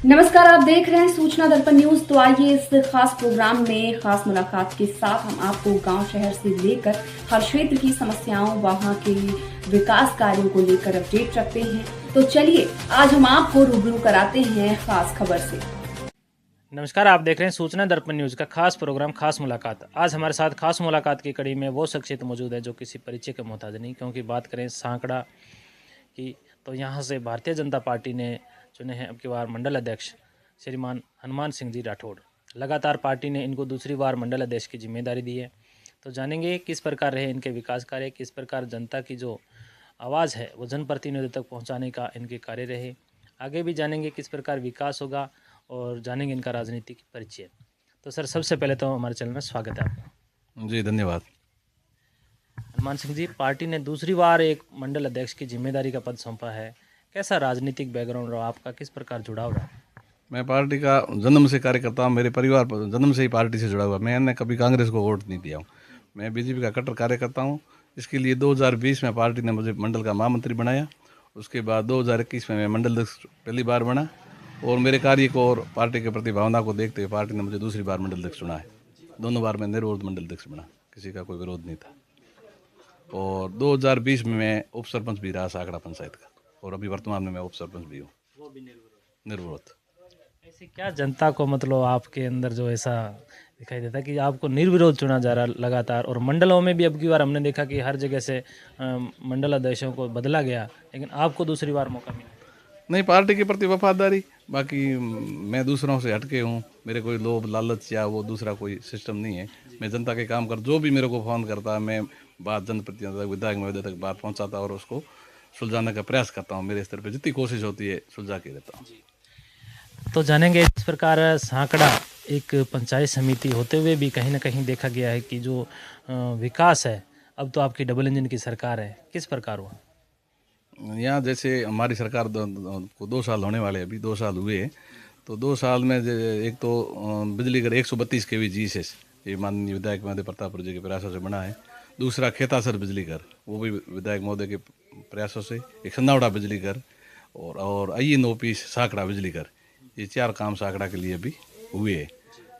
नमस्कार, आप देख रहे हैं सूचना दर्पण न्यूज। तो आइए इस खास प्रोग्राम में खास मुलाकात के साथ हम आपको गांव शहर से लेकर हर क्षेत्र की समस्याओं, वहां के विकास कार्यों को लेकर अपडेट रखते हैं। तो चलिए आज हम आपको रूबरू कराते हैं खास खबर से। नमस्कार, आप देख रहे हैं सूचना दर्पण न्यूज़ का खास प्रोग्राम खास मुलाकात। आज हमारे साथ खास मुलाकात की कड़ी में वो शख्सियत मौजूद है जो किसी परिचय के मोहताज नहीं, क्योंकि बात करें सांकड़ा की तो यहाँ से भारतीय जनता पार्टी ने चुने हैं अब की बार मंडल अध्यक्ष श्रीमान हनुमान सिंह जी राठौड़। लगातार पार्टी ने इनको दूसरी बार मंडल अध्यक्ष की जिम्मेदारी दी है। तो जानेंगे किस प्रकार रहे इनके विकास कार्य, किस प्रकार जनता की जो आवाज़ है वो जनप्रतिनिधियों तक पहुँचाने का इनके कार्य रहे। आगे भी जानेंगे किस प्रकार विकास होगा और जानेंगे इनका राजनीतिक परिचय। तो सर, सबसे पहले तो हमारे चैनल में स्वागत है आपका। जी धन्यवाद। हनुमान सिंह जी, पार्टी ने दूसरी बार एक मंडल अध्यक्ष की जिम्मेदारी का पद सौंपा है। कैसा राजनीतिक बैकग्राउंड रहा आपका, किस प्रकार जुड़ाव रहा? मैं पार्टी का जन्म से कार्यकर्ता हूँ। मेरे परिवार जन्म से ही पार्टी से जुड़ा हुआ। मैंने कभी कांग्रेस को वोट नहीं दिया हूँ। मैं बीजेपी का कट्टर कार्यकर्ता हूँ। इसके लिए 2020 में पार्टी ने मुझे मंडल का महामंत्री बनाया। उसके बाद 2021 में मैं मंडल अध्यक्ष पहली बार बना और मेरे कार्य को और पार्टी के प्रति भावना को देखते हुए पार्टी ने मुझे दूसरी बार मंडल अध्यक्ष चुना है। दोनों बार मैं निर्विरोध मंडल अध्यक्ष बना, किसी का कोई विरोध नहीं था। और 2020 में मैं उप सरपंच भी रहा सांकड़ा पंचायत का, और अभी वर्तमान में मैं उप सरपंच भी हूँ, वो भी निर्विरोध। ऐसे क्या जनता को, मतलब आपके अंदर जो ऐसा दिखाई देता है कि आपको निर्विरोध चुना जा रहा लगातार, और मंडलों में भी अब की बार हमने देखा कि हर जगह से मंडल अध्यक्षों को बदला गया, लेकिन आपको दूसरी बार मौका मिला? नहीं, पार्टी के प्रति वफादारी। बाकी मैं दूसरों से हटके हूँ। मेरे कोई लोभ लालच या वो दूसरा कोई सिस्टम नहीं है। मैं जनता के काम कर, जो भी मेरे को फ़ोन करता है मैं बात जनप्रतिनिधि तक, विधायक महोदय तक बात पहुँचाता और उसको सुलझाने का प्रयास करता हूँ। मेरे स्तर पे जितनी कोशिश होती है सुलझा के रहता हूँ। तो जानेंगे इस प्रकार सांकड़ा एक पंचायत समिति होते हुए भी कहीं ना कहीं देखा गया है कि जो विकास है, अब तो आपकी डबल इंजन की सरकार है, किस प्रकार हुआ? यहाँ जैसे हमारी सरकार को 2 साल होने वाले, अभी 2 साल हुए। तो 2 साल में एक तो बिजली घर 132 kV जी से ये माननीय विधायक महोदय प्रतापपुर जी के प्रयासों से बना है। दूसरा खेतासर बिजली घर, वो भी विधायक महोदय के प्रयासों से। एक सन्नावड़ा बिजली घर और IN ऑफिस सांकड़ा बिजली घर, ये 4 काम सांकड़ा के लिए भी हुए हैं।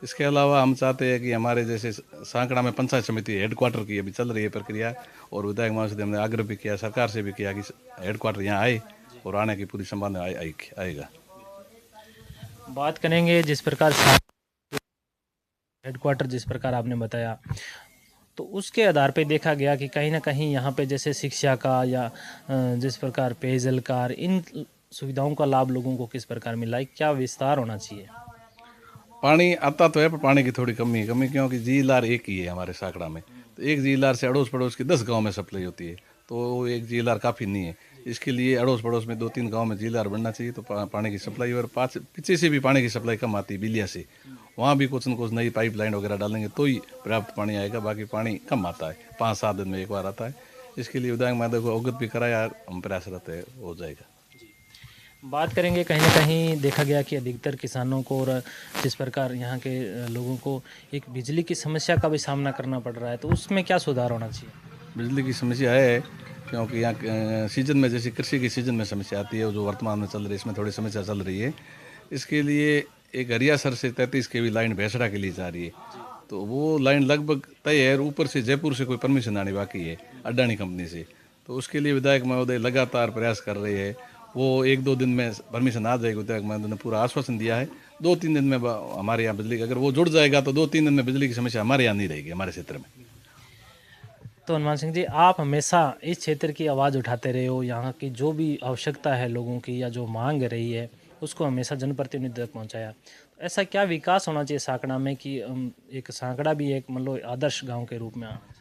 इसके अलावा हम चाहते हैं कि हमारे जैसे सांकड़ा में पंचायत समिति हेडक्वार्टर की अभी चल रही है प्रक्रिया, और विधायक महोदय से हमने आग्रह भी किया, सरकार से भी किया कि हेडक्वार्टर यहाँ आए, और आने की पूरी संभावना आएगा। बात करेंगे जिस प्रकार हेडक्वार्टर, जिस प्रकार आपने बताया, तो उसके आधार पे देखा गया कि कहीं ना कहीं यहाँ पे जैसे शिक्षा का या जिस प्रकार पेयजल का, इन सुविधाओं का लाभ लोगों को किस प्रकार मिला है, क्या विस्तार होना चाहिए? पानी आता तो है पर पानी की थोड़ी कमी क्योंकि झीलार एक ही है हमारे सांकड़ा में। तो एक झीलार से अड़ोस पड़ोस की 10 गांव में सप्लाई होती है, तो एक झीलार काफ़ी नहीं है। इसके लिए अड़ोस पड़ोस में 2-3 गांव में झीलार बनना चाहिए, तो पानी की सप्लाई। और पीछे से भी पानी की सप्लाई कम आती है बिलिया से, वहाँ भी कुछ न कुछ नई पाइपलाइन वगैरह डालेंगे तो ही पर्याप्त पानी आएगा। बाकी पानी कम आता है, 5-7 दिन में एक बार आता है। इसके लिए विधायक महोदय को अवगत भी कराया, हम प्रयासरत है, हो जाएगा। बात करेंगे, कहीं ना कहीं देखा गया कि अधिकतर किसानों को और जिस प्रकार यहाँ के लोगों को एक बिजली की समस्या का भी सामना करना पड़ रहा है, तो उसमें क्या सुधार होना चाहिए? बिजली की समस्या है, क्योंकि यहाँ सीजन में जैसे कृषि की सीजन में समस्या आती है, जो वर्तमान में चल रही है इसमें थोड़ी समस्या चल रही है। इसके लिए एक हरियासर से 33 kV लाइन भैंसड़ा के लिए जा रही है, तो वो लाइन लगभग तय है। ऊपर से जयपुर से कोई परमिशन आनी बाकी है अडानी कंपनी से, तो उसके लिए विधायक महोदय लगातार प्रयास कर रहे हैं। वो 1-2 दिन में परमिशन आ जाएगी। विधायक महोदय ने पूरा आश्वासन दिया है 2-3 दिन में हमारे यहाँ बिजली, अगर वो जुड़ जाएगा तो 2-3 दिन में बिजली की समस्या हमारे यहाँ नहीं रहेगी, हमारे क्षेत्र में। तो हनुमान सिंह जी, आप हमेशा इस क्षेत्र की आवाज़ उठाते रहे हो, यहाँ की जो भी आवश्यकता है लोगों की या जो मांग रही है उसको हमेशा जनप्रतिनिधि तक पहुँचाया। तो ऐसा क्या विकास होना चाहिए सांकड़ा में कि एक सांकड़ा भी एक मतलब आदर्श गांव के रूप में आना चाहिए?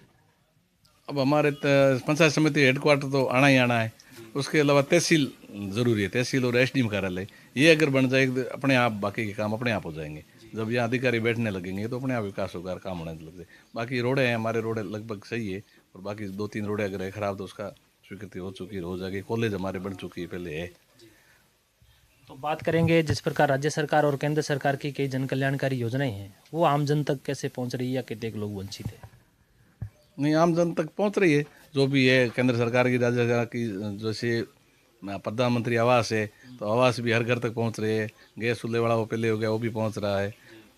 अब हमारे पंचायत समिति हेडक्वार्टर तो आना ही आना है। उसके अलावा तहसील ज़रूरी है, तहसील और SDM कार्यालय, ये अगर बन जाए तो अपने आप बाकी के काम अपने आप हो जाएंगे। जब यहाँ अधिकारी बैठने लगेंगे तो अपने आप विकास होगा, काम होने लग जाए। बाकी रोडें हैं, हमारे रोडें लगभग सही है, और बाकी 2-3 रोडें अगर है खराब तो उसका स्वीकृति हो चुकी हो जाएगी। कॉलेज हमारे बन चुकी है, पहले है। तो बात करेंगे जिस प्रकार राज्य सरकार और केंद्र सरकार की कई जन कल्याणकारी योजनाएं हैं, वो आम जन तक कैसे पहुंच रही है या कितने लोग वंचित है? नहीं, आम जन तक पहुँच रही है। जो भी है केंद्र सरकार की, राज्य सरकार की, जैसे प्रधानमंत्री आवास है, तो आवास भी हर घर तक पहुंच रहे हैं। गैस चूल्हे वाला वो पहले हो गया, वो भी पहुंच रहा है।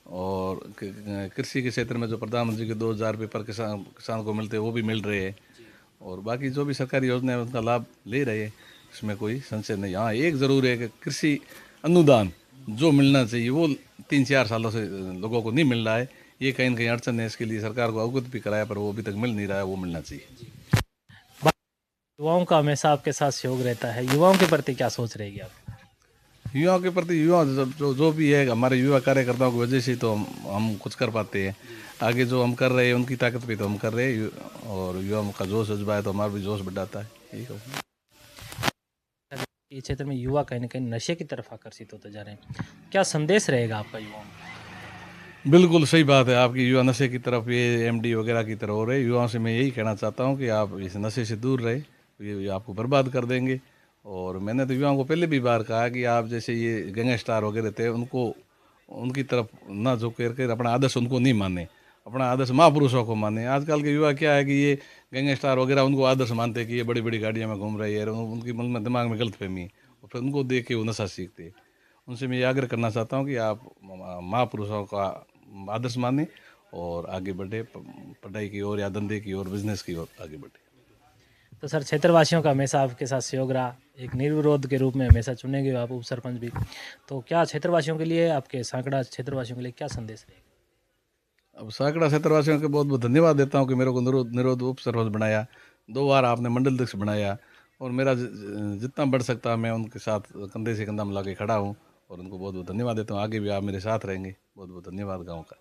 और कृषि के क्षेत्र में जो प्रधानमंत्री के 2,000 रुपये पर किसान को मिलते हैं वो भी मिल रहे हैं। और बाकी जो भी सरकारी योजना है उनका लाभ ले रहे हैं, इसमें कोई संशय नहीं। हाँ, एक ज़रूर है कि कृषि अनुदान जो मिलना चाहिए वो 3-4 सालों से लोगों को नहीं मिल रहा है। ये कहीं न कहीं अड़चन है, इसके लिए सरकार को अवगत भी कराया, पर वो अभी तक मिल नहीं रहा है, वो मिलना चाहिए। युवाओं का हमेशा आपके साथ सहयोग रहता है, युवाओं के प्रति क्या सोच रहेगी आप? युवाओं के प्रति, युवा जो भी है, हमारे युवा कार्यकर्ताओं की वजह से तो हम कुछ कर पाते हैं। आगे जो हम कर रहे हैं उनकी ताकत पे तो हम कर रहे हैं, और युवाओं का जोश जज्बा है तो हमारा भी जोश बढ़ाता है। यही कहूँगा। इस क्षेत्र में युवा कहीं ना कहीं नशे की तरफ आकर्षित होते जा रहे हैं, क्या संदेश रहेगा आपका युवाओं में? बिल्कुल सही बात है आपकी। युवा नशे की तरफ, ये MD वगैरह की तरफ हो रहे। युवाओं से मैं यही कहना चाहता हूँ कि आप इस नशे से दूर रहे, ये आपको बर्बाद कर देंगे। और मैंने तो युवाओं को पहले भी बार कहा कि आप जैसे ये गैंगस्टर वगैरह थे, उनको उनकी तरफ ना झुक करके अपना आदर्श उनको नहीं माने, अपना आदर्श महापुरुषों को माने। आजकल के युवा क्या है कि ये गैंगस्टर वगैरह उनको आदर्श मानते हैं कि ये बड़ी बड़ी गाड़ियों में घूम रही है, उनकी मन में दिमाग में गलतफहमी है, और फिर उनको देख के वो नशा सीखते हैं। उनसे मैं ये आग्रह करना चाहता हूँ कि आप महापुरुषों का आदर्श माने और आगे बढ़े, पढ़ाई की ओर या धंधे की ओर, बिजनेस की ओर आगे बढ़े। तो सर, क्षेत्रवासियों का हमेशा आपके साथ सहयोग रहा, एक निर्विरोध के रूप में हमेशा चुने गए आप उप सरपंच भी, तो क्या क्षेत्रवासियों के लिए, आपके सांकड़ा क्षेत्रवासियों के लिए क्या संदेश रहेगा? अब सांकड़ा क्षेत्रवासियों के बहुत बहुत धन्यवाद देता हूँ कि मेरे को निरोध उप सरपंच बनाया, 2 बार आपने मंडल अध्यक्ष बनाया, और मेरा जितना बढ़ सकता मैं उनके साथ कंधे से कंधा मिला के खड़ा हूँ, और उनको बहुत बहुत धन्यवाद देता हूँ। आगे भी आप मेरे साथ रहेंगे, बहुत बहुत धन्यवाद गाँव का।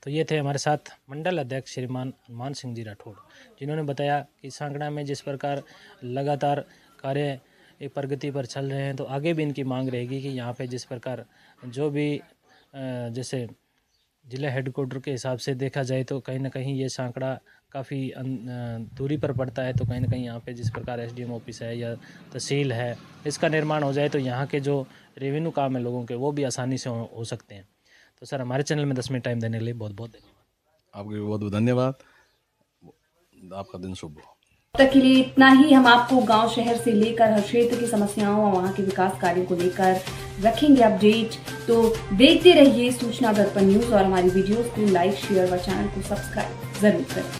तो ये थे हमारे साथ मंडल अध्यक्ष श्रीमान हनुमान सिंह जी राठौड़, जिन्होंने बताया कि सांकड़ा में जिस प्रकार लगातार कार्य एक प्रगति पर चल रहे हैं, तो आगे भी इनकी मांग रहेगी कि यहाँ पे जिस प्रकार जो भी जैसे जिला हेडक्वार्टर के हिसाब से देखा जाए तो कहीं ना कहीं ये सांकड़ा काफ़ी दूरी पर पड़ता है, तो कहीं ना कहीं यहाँ पे जिस प्रकार SDM ऑफिस है या तहसील है, इसका निर्माण हो जाए तो यहाँ के जो रेवेन्यू काम है लोगों के, वो भी आसानी से हो सकते हैं। तो सर, हमारे चैनल में 10 मिनट टाइम देने के लिए बहुत बहुत धन्यवाद। आपके भी बहुत बहुत धन्यवाद। आपका दिन शुभ हो। तक के लिए इतना ही। हम आपको गांव शहर से लेकर हर क्षेत्र की समस्याओं और वहां के विकास कार्यों को लेकर रखेंगे अपडेट। तो देखते रहिए सूचना दर्पण न्यूज, और हमारी वीडियोस को लाइक, शेयर व चैनल को सब्सक्राइब जरूर करें।